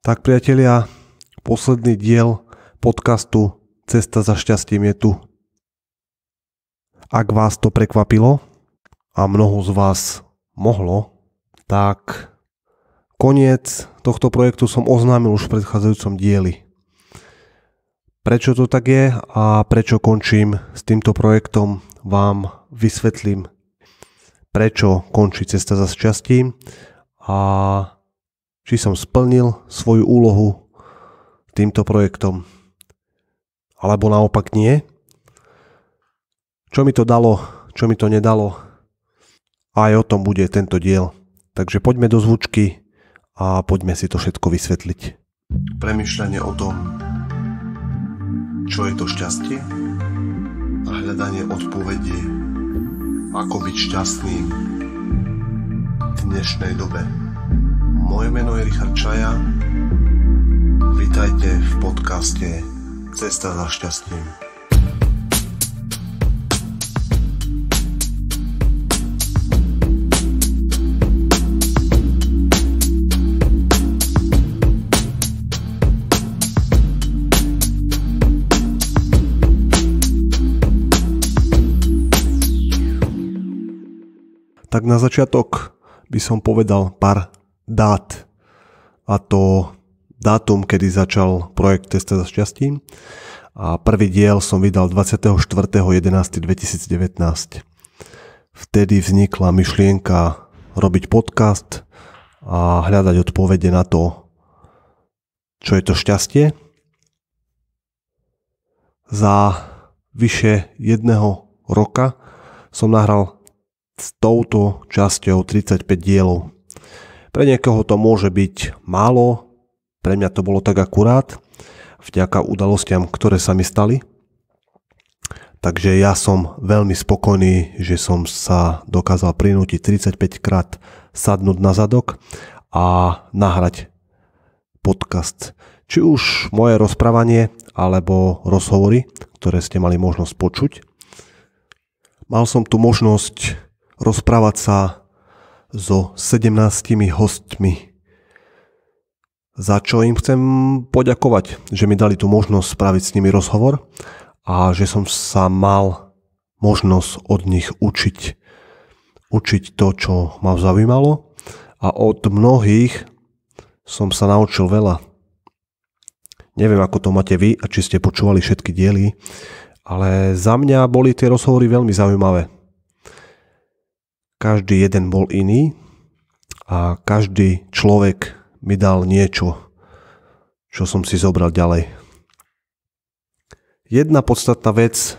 Tak priatelia, posledný diel podcastu Cesta za šťastím je tu. Ak vás to prekvapilo a mnoho z vás mohlo, tak koniec tohto projektu som oznámil už v predchádzajúcom dieli. Prečo to tak je a prečo končím s týmto projektom, vám vysvetlím, prečo končí Cesta za šťastím a či som splnil svoju úlohu týmto projektom, alebo naopak nie. Čo mi to dalo, čo mi to nedalo. A aj o tom bude tento diel. Takže poďme do zvučky a poďme si to všetko vysvetliť. Premýšľanie o tom, čo je to šťastie a hľadanie odpovedí, ako byť šťastným v dnešnej dobe. Moje meno je Richard Čaja. Vítajte v podcaste Cesta za šťastím. Tak na začiatok by som povedal pár dát, a to dátum, kedy začal projekt Cesta za šťastím, a prvý diel som vydal 24.11.2019. Vtedy vznikla myšlienka robiť podcast a hľadať odpovede na to, čo je to šťastie. Za vyše 1 roka som nahral s touto časťou 35 dielov. Pre niekoho to môže byť málo, pre mňa to bolo tak akurát, vďaka udalostiam, ktoré sa mi stali. Takže ja som veľmi spokojný, že som sa dokázal prinútiť 35 krát sadnúť na zadok a nahrať podcast. Či už moje rozprávanie, alebo rozhovory, ktoré ste mali možnosť počuť. Mal som tu možnosť rozprávať sa so 17 hostmi, za čo im chcem poďakovať, že mi dali tú možnosť spraviť s nimi rozhovor a že som sa mal možnosť od nich učiť to, čo ma zaujímalo, a od mnohých som sa naučil veľa. Neviem, ako to máte vy a či ste počúvali všetky diely, ale za mňa boli tie rozhovory veľmi zaujímavé. Každý jeden bol iný a každý človek mi dal niečo, čo som si zobral ďalej. Jedna podstatná vec,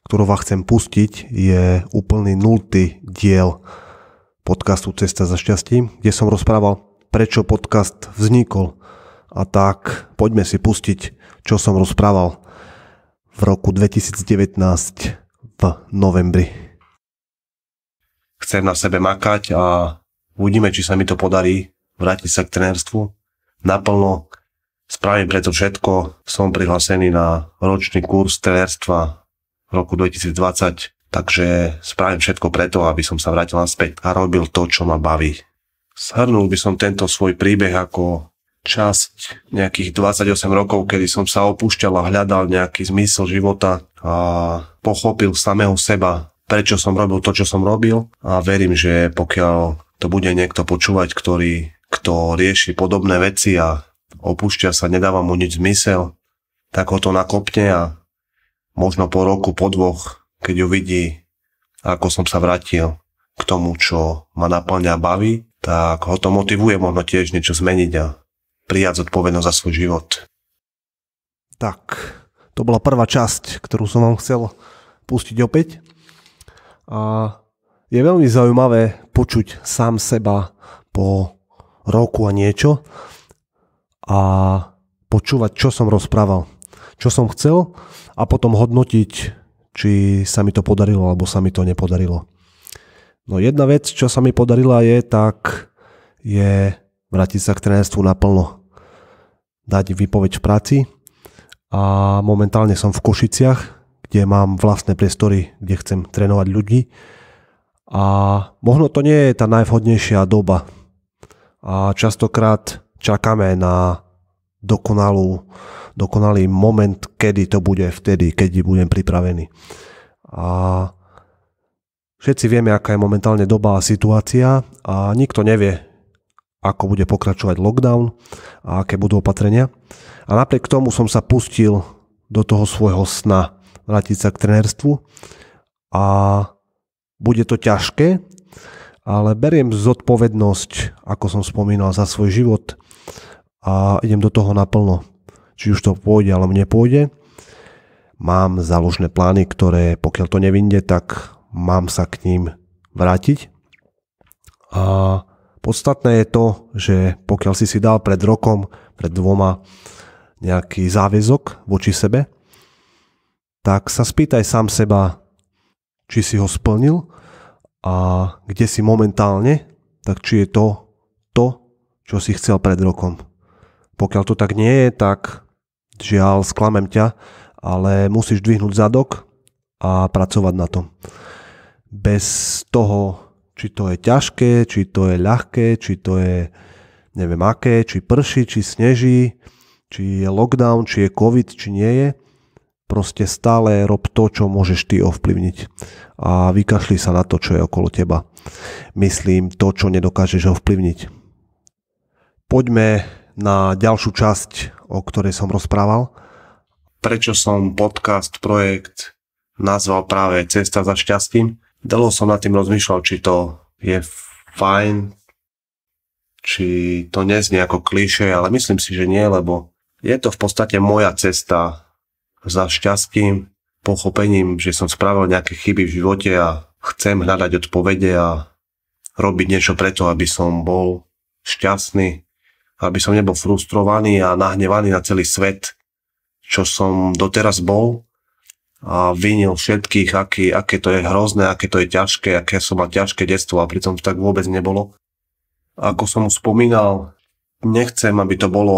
ktorú vás chcem pustiť, je úplný 0. diel podcastu Cesta za šťastím, kde som rozprával, prečo podcast vznikol. A tak poďme si pustiť, čo som rozprával v roku 2019 v novembri. Chcem na sebe makať a uvidíme, či sa mi to podarí vrátiť sa k trenérstvu naplno. Spravím preto všetko. Som prihlásený na ročný kurz trenérstva v roku 2020, takže spravím všetko preto, aby som sa vrátil naspäť a robil to, čo ma baví. Shrnul by som tento svoj príbeh ako časť nejakých 28 rokov, kedy som sa opúšťal a hľadal nejaký zmysel života a pochopil samého seba, prečo som robil to, čo som robil, a verím, že pokiaľ to bude niekto počúvať, kto rieši podobné veci a opúšťa sa, nedáva mu nič zmysel, tak ho to nakopne a možno po roku, po 2, keď uvidí, ako som sa vrátil k tomu, čo ma naplňa a baví, tak ho to motivuje možno tiež niečo zmeniť a prijať zodpovednosť za svoj život. Tak, to bola prvá časť, ktorú som vám chcel pustiť opäť. A je veľmi zaujímavé počuť sám seba po roku a niečo a počúvať, čo som rozprával, čo som chcel, a potom hodnotiť, či sa mi to podarilo alebo sa mi to nepodarilo. No jedna vec, čo sa mi podarila je vrátiť sa k trenérstvu naplno, dať výpoveď v práci, a momentálne som v Košiciach, kde mám vlastné priestory, kde chcem trénovať ľudí, a možno to nie je tá najvhodnejšia doba a častokrát čakáme na dokonalý moment, kedy to bude vtedy, keď budem pripravený. A všetci vieme, aká je momentálne doba a situácia a nikto nevie, ako bude pokračovať lockdown a aké budú opatrenia. A napriek tomu som sa pustil do toho svojho sna vrátiť sa k trenérstvu a bude to ťažké, ale beriem zodpovednosť, ako som spomínal, za svoj život a idem do toho naplno. Či už to pôjde, alebo nepôjde. Mám záložné plány, ktoré pokiaľ to nevyjde, tak mám sa k ním vrátiť. A podstatné je to, že pokiaľ si dal pred rokom, pred 2 nejaký záväzok voči sebe, tak sa spýtaj sám seba, či si ho splnil a kde si momentálne, tak či je to, čo si chcel pred rokom. Pokiaľ to tak nie je, tak žiaľ, sklamem ťa, ale musíš dvihnúť zadok a pracovať na tom. Bez toho, či to je ťažké, či to je ľahké, či to je neviem aké, či prší, či sneží, či je lockdown, či je covid, či nie je, proste stále rob to, čo môžeš ty ovplyvniť a vykašli sa na to, čo je okolo teba. Myslím to, čo nedokážeš ovplyvniť. Poďme na ďalšiu časť, o ktorej som rozprával. Prečo som podcast, projekt nazval práve Cesta za šťastím? Dlho som nad tým rozmýšľal, či to je fajn, či to neznie ako klišé, ale myslím si, že nie, lebo je to v podstate moja cesta za šťastím, pochopením, že som spravil nejaké chyby v živote a chcem hľadať odpovede a robiť niečo preto, aby som bol šťastný, aby som nebol frustrovaný a nahnevaný na celý svet, čo som doteraz bol a vinil všetkých, aké to je hrozné, aké to je ťažké, aké som mal ťažké detstvo a pritom to tak vôbec nebolo. Ako som už spomínal, nechcem, aby to bolo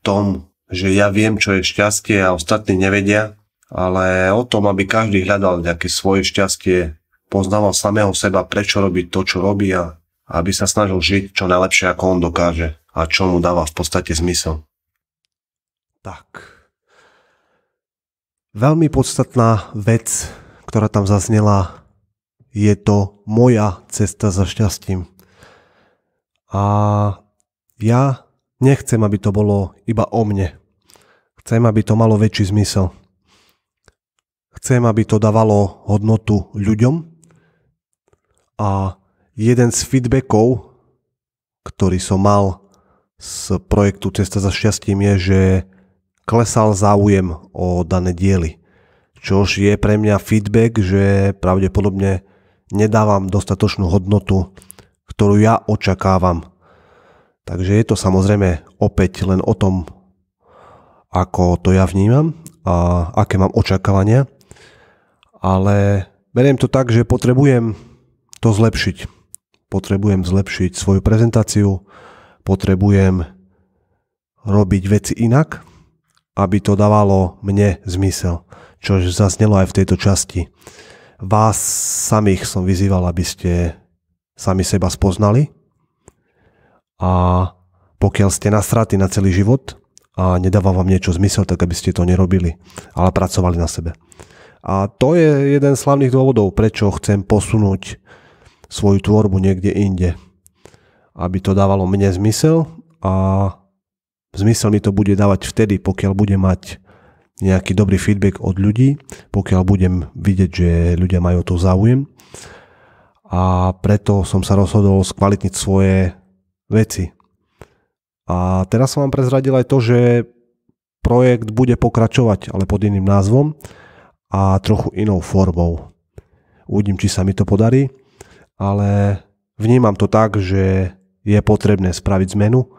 tom, že ja viem, čo je šťastie a ostatní nevedia, ale o tom, aby každý hľadal nejaké svoje šťastie, poznával samého seba, prečo robí to, čo robí a aby sa snažil žiť čo najlepšie, ako on dokáže a čo mu dáva v podstate zmysel. Tak. Veľmi podstatná vec, ktorá tam zaznela, je to moja cesta za šťastím. A ja nechcem, aby to bolo iba o mne. Chcem, aby to malo väčší zmysel. Chcem, aby to dávalo hodnotu ľuďom. A jeden z feedbackov, ktorý som mal z projektu Cesta za šťastím, je, že klesal záujem o dané diely. Čož je pre mňa feedback, že pravdepodobne nedávam dostatočnú hodnotu, ktorú ja očakávam. Takže je to samozrejme opäť len o tom, ako to ja vnímam a aké mám očakávania. Ale beriem to tak, že potrebujem to zlepšiť. Potrebujem zlepšiť svoju prezentáciu, potrebujem robiť veci inak, aby to dávalo mne zmysel, čo zaznelo aj v tejto časti. Vás samých som vyzýval, aby ste sami seba spoznali a pokiaľ ste nasratí na celý život a nedáva vám niečo zmysel, tak aby ste to nerobili, ale pracovali na sebe. A to je jeden z hlavných dôvodov, prečo chcem posunúť svoju tvorbu niekde inde. Aby to dávalo mne zmysel a zmysel mi to bude dávať vtedy, pokiaľ budem mať nejaký dobrý feedback od ľudí, pokiaľ budem vidieť, že ľudia majú to záujem. A preto som sa rozhodol skvalitniť svoje veci. A teraz som vám prezradil aj to, že projekt bude pokračovať, ale pod iným názvom a trochu inou formou. Uvidím, či sa mi to podarí, ale vnímam to tak, že je potrebné spraviť zmenu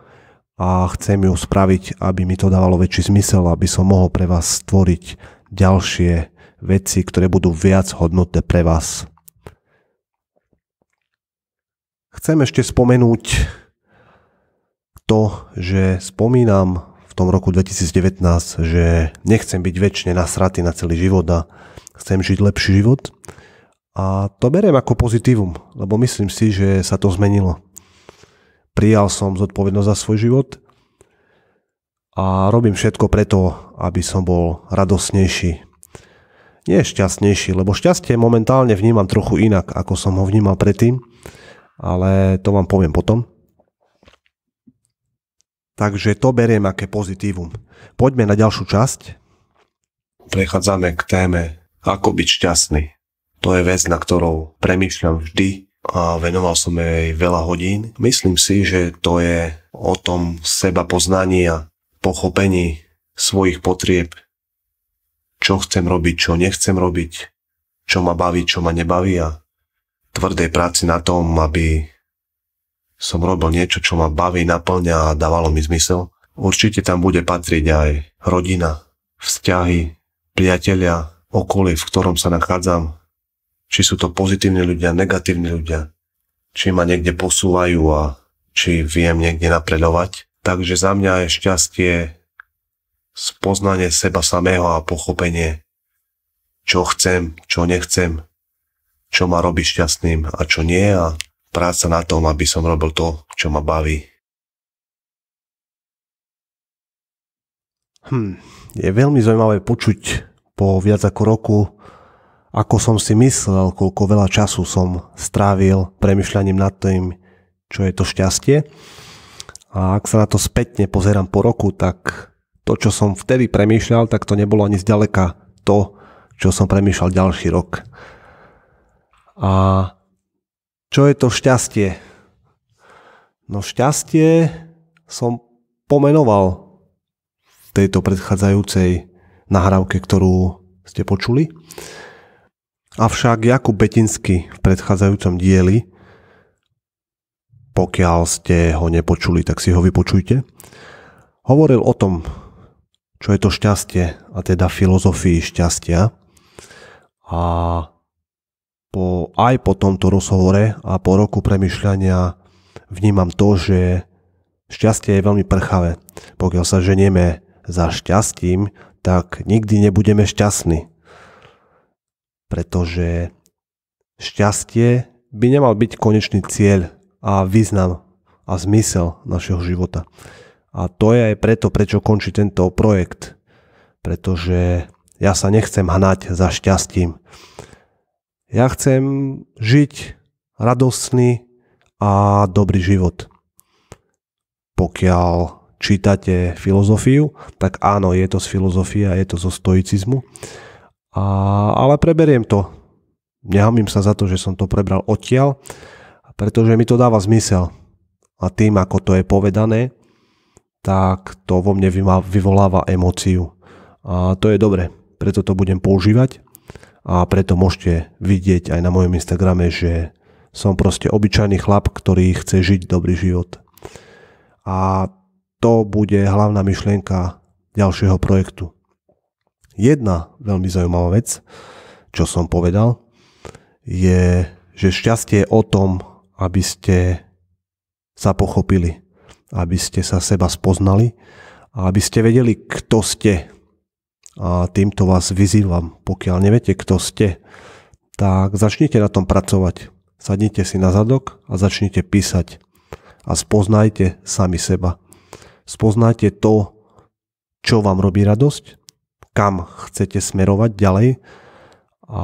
a chcem ju spraviť, aby mi to dávalo väčší zmysel, aby som mohol pre vás stvoriť ďalšie veci, ktoré budú viac hodnotné pre vás. Chcem ešte spomenúť to, že spomínam v tom roku 2019, že nechcem byť väčšine nasratý na celý život a chcem žiť lepší život. A to beriem ako pozitívum, lebo myslím si, že sa to zmenilo. Prijal som zodpovednosť za svoj život a robím všetko preto, aby som bol radosnejší. Nie šťastnejší, lebo šťastie momentálne vnímam trochu inak, ako som ho vnímal predtým, ale to vám poviem potom. Takže to beriem aké pozitívum. Poďme na ďalšiu časť. Prechádzame k téme, ako byť šťastný. To je vec, na ktorou premýšľam vždy a venoval som jej veľa hodín. Myslím si, že to je o tom seba poznaní a pochopení svojich potrieb, čo chcem robiť, čo nechcem robiť, čo ma baví, čo ma nebaví a tvrdej práci na tom, aby som robil niečo, čo ma baví, naplňa a dávalo mi zmysel. Určite tam bude patriť aj rodina, vzťahy, priatelia, okolie, v ktorom sa nachádzam. Či sú to pozitívni ľudia, negatívni ľudia, či ma niekde posúvajú a či viem niekde napredovať. Takže za mňa je šťastie spoznanie seba samého a pochopenie, čo chcem, čo nechcem, čo ma robí šťastným a čo nie a práca na tom, aby som robil to, čo ma baví. Je veľmi zaujímavé počuť po viac ako roku, ako som si myslel, koľko veľa času som strávil premýšľaním nad tým, čo je to šťastie. A ak sa na to spätne pozerám po roku, tak to, čo som vtedy premýšľal, tak to nebolo ani zďaleka to, čo som premýšľal ďalší rok. A čo je to šťastie? No šťastie som pomenoval v tejto predchádzajúcej nahrávke, ktorú ste počuli. Avšak Jakub Betinský v predchádzajúcom dieli, pokiaľ ste ho nepočuli, tak si ho vypočujte, hovoril o tom, čo je to šťastie, a teda filozofii šťastia. A aj po tomto rozhovore a po roku premýšľania vnímam to, že šťastie je veľmi prchavé. Pokiaľ sa ženieme za šťastím, tak nikdy nebudeme šťastní. Pretože šťastie by nemal byť konečný cieľ a význam a zmysel našeho života. A to je aj preto, prečo končí tento projekt. Pretože ja sa nechcem hnať za šťastím. Ja chcem žiť radostný a dobrý život. Pokiaľ čítate filozofiu, tak áno, je to z filozofie a je to zo stoicizmu. Ale preberiem to. Nehamím sa za to, že som to prebral odtiaľ, pretože mi to dáva zmysel. A tým, ako to je povedané, tak to vo mne vyvoláva emóciu. A to je dobre, preto to budem používať a preto môžete vidieť aj na mojom Instagrame, že som proste obyčajný chlap, ktorý chce žiť dobrý život. A to bude hlavná myšlienka ďalšieho projektu. Jedna veľmi zaujímavá vec, čo som povedal, je, že šťastie je o tom, aby ste sa pochopili, aby ste sa seba spoznali a aby ste vedeli, kto ste. A týmto vás vyzývam, pokiaľ neviete, kto ste, tak začnite na tom pracovať. Sadnite si na zadok a začnite písať. A spoznajte sami seba. Spoznajte to, čo vám robí radosť, kam chcete smerovať ďalej. A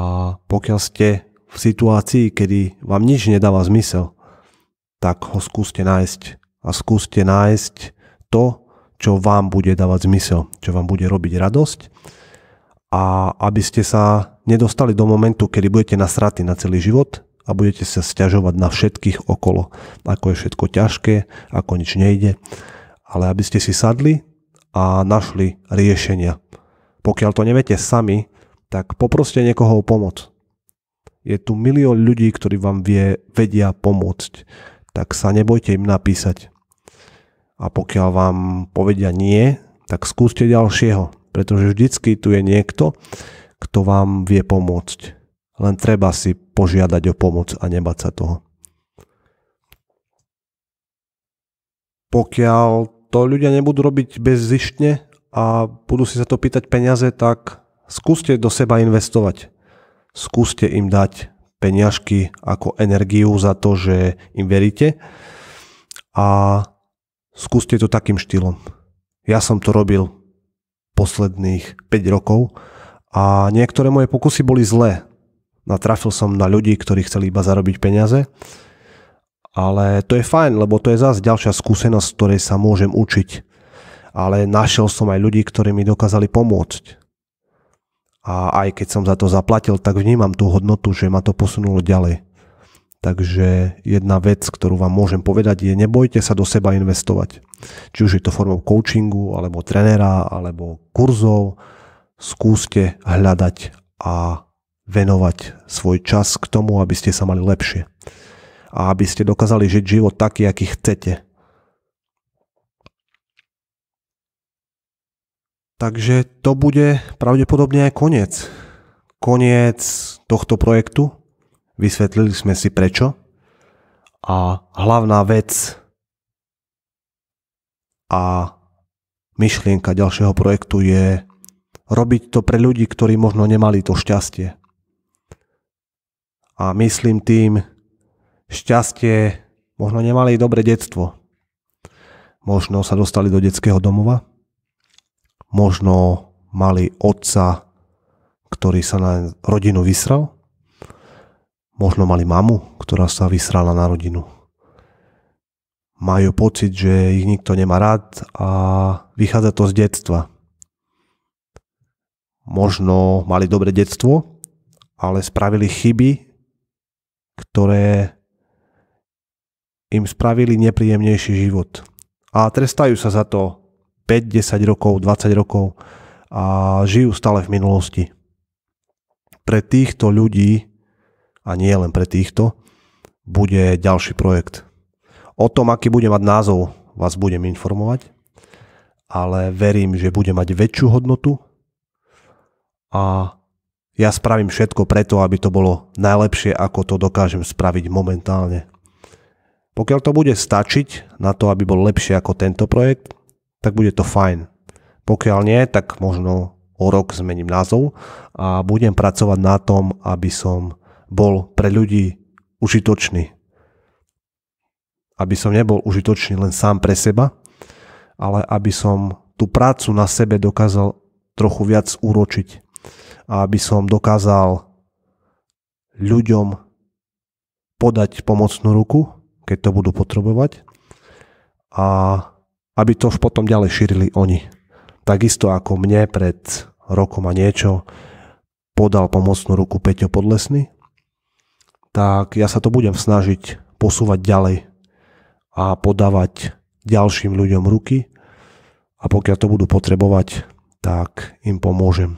pokiaľ ste v situácii, kedy vám nič nedáva zmysel, tak ho skúste nájsť. A skúste nájsť to, čo vám bude dávať zmysel, čo vám bude robiť radosť a aby ste sa nedostali do momentu, kedy budete nasratí na celý život a budete sa sťažovať na všetkých okolo, ako je všetko ťažké, ako nič nejde, ale aby ste si sadli a našli riešenia. Pokiaľ to neviete sami, tak poproste niekoho o pomoc. Je tu milión ľudí, ktorí vám vedia pomôcť, tak sa nebojte im napísať. A pokiaľ vám povedia nie, tak skúste ďalšieho, pretože vždycky tu je niekto, kto vám vie pomôcť. Len treba si požiadať o pomoc a nebať sa toho. Pokiaľ to ľudia nebudú robiť bezzištne a budú si sa to pýtať peniaze, tak skúste do seba investovať. Skúste im dať peniažky ako energiu za to, že im veríte a skúste to takým štýlom. Ja som to robil posledných 5 rokov a niektoré moje pokusy boli zlé. Natrafil som na ľudí, ktorí chceli iba zarobiť peniaze, ale to je fajn, lebo to je zase ďalšia skúsenosť, z ktorej sa môžem učiť. Ale našiel som aj ľudí, ktorí mi dokázali pomôcť. A aj keď som za to zaplatil, tak vnímam tú hodnotu, že ma to posunulo ďalej. Takže jedna vec, ktorú vám môžem povedať, je nebojte sa do seba investovať. Či už je to formou coachingu, alebo trenera, alebo kurzov. Skúste hľadať a venovať svoj čas k tomu, aby ste sa mali lepšie. A aby ste dokázali žiť život taký, aký chcete. Takže to bude pravdepodobne aj koniec. Koniec tohto projektu. Vysvetlili sme si prečo. A hlavná vec a myšlienka ďalšieho projektu je robiť to pre ľudí, ktorí možno nemali to šťastie. A myslím tým šťastie, možno nemali dobré detstvo. Možno sa dostali do detského domova. Možno mali otca, ktorý sa na rodinu vysral. Možno mali mamu, ktorá sa vysrala na rodinu. Majú pocit, že ich nikto nemá rád a vychádza to z detstva. Možno mali dobré detstvo, ale spravili chyby, ktoré im spravili nepríjemnejší život. A trestajú sa za to 5, 10 rokov, 20 rokov a žijú stále v minulosti. Pre týchto ľudí, a nie len pre týchto, bude ďalší projekt. O tom, aký bude mať názov, vás budem informovať, ale verím, že bude mať väčšiu hodnotu a ja spravím všetko preto, aby to bolo najlepšie, ako to dokážem spraviť momentálne. Pokiaľ to bude stačiť na to, aby bol lepšie ako tento projekt, tak bude to fajn. Pokiaľ nie, tak možno o rok zmením názov a budem pracovať na tom, aby som bol pre ľudí užitočný. Aby som nebol užitočný len sám pre seba, ale aby som tú prácu na sebe dokázal trochu viac úročiť. A aby som dokázal ľuďom podať pomocnú ruku, keď to budú potrebovať. A aby to už potom ďalej šírili oni. Takisto ako mne pred rokom a niečo podal pomocnú ruku Peťo Podlesný, tak ja sa to budem snažiť posúvať ďalej a podávať ďalším ľuďom ruky a pokiaľ to budú potrebovať, tak im pomôžem.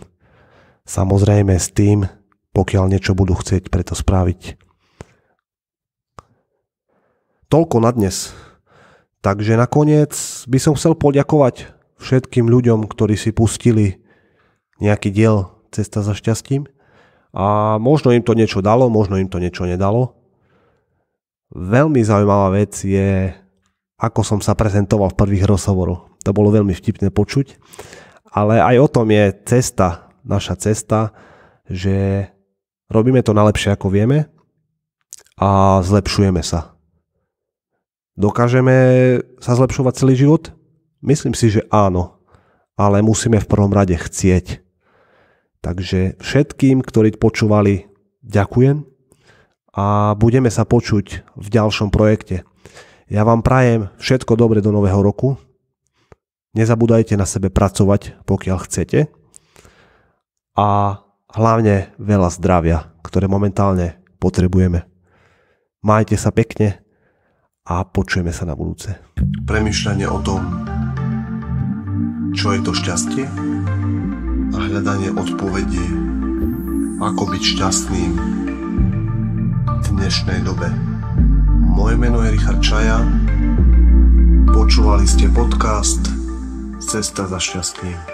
Samozrejme s tým, pokiaľ niečo budú chcieť preto spraviť. Toľko na dnes. Takže nakoniec by som chcel poďakovať všetkým ľuďom, ktorí si pustili nejaký diel Cesta za šťastím a možno im to niečo dalo, možno im to niečo nedalo. Veľmi zaujímavá vec je, ako som sa prezentoval v prvých rozhovoroch. To bolo veľmi vtipné počuť, ale aj o tom je cesta, naša cesta, že robíme to najlepšie ako vieme a zlepšujeme sa. Dokážeme sa zlepšovať celý život? Myslím si, že áno, ale musíme v prvom rade chcieť. Takže všetkým, ktorí počúvali, ďakujem a budeme sa počuť v ďalšom projekte. Ja vám prajem všetko dobre do nového roku. Nezabúdajte na sebe pracovať, pokiaľ chcete. A hlavne veľa zdravia, ktoré momentálne potrebujeme. Majte sa pekne a počujeme sa na budúce. Premýšľanie o tom, čo je to šťastie a hľadanie odpovedí, ako byť šťastným v dnešnej dobe. Moje meno je Richard Čaja, počúvali ste podcast Cesta za šťastím.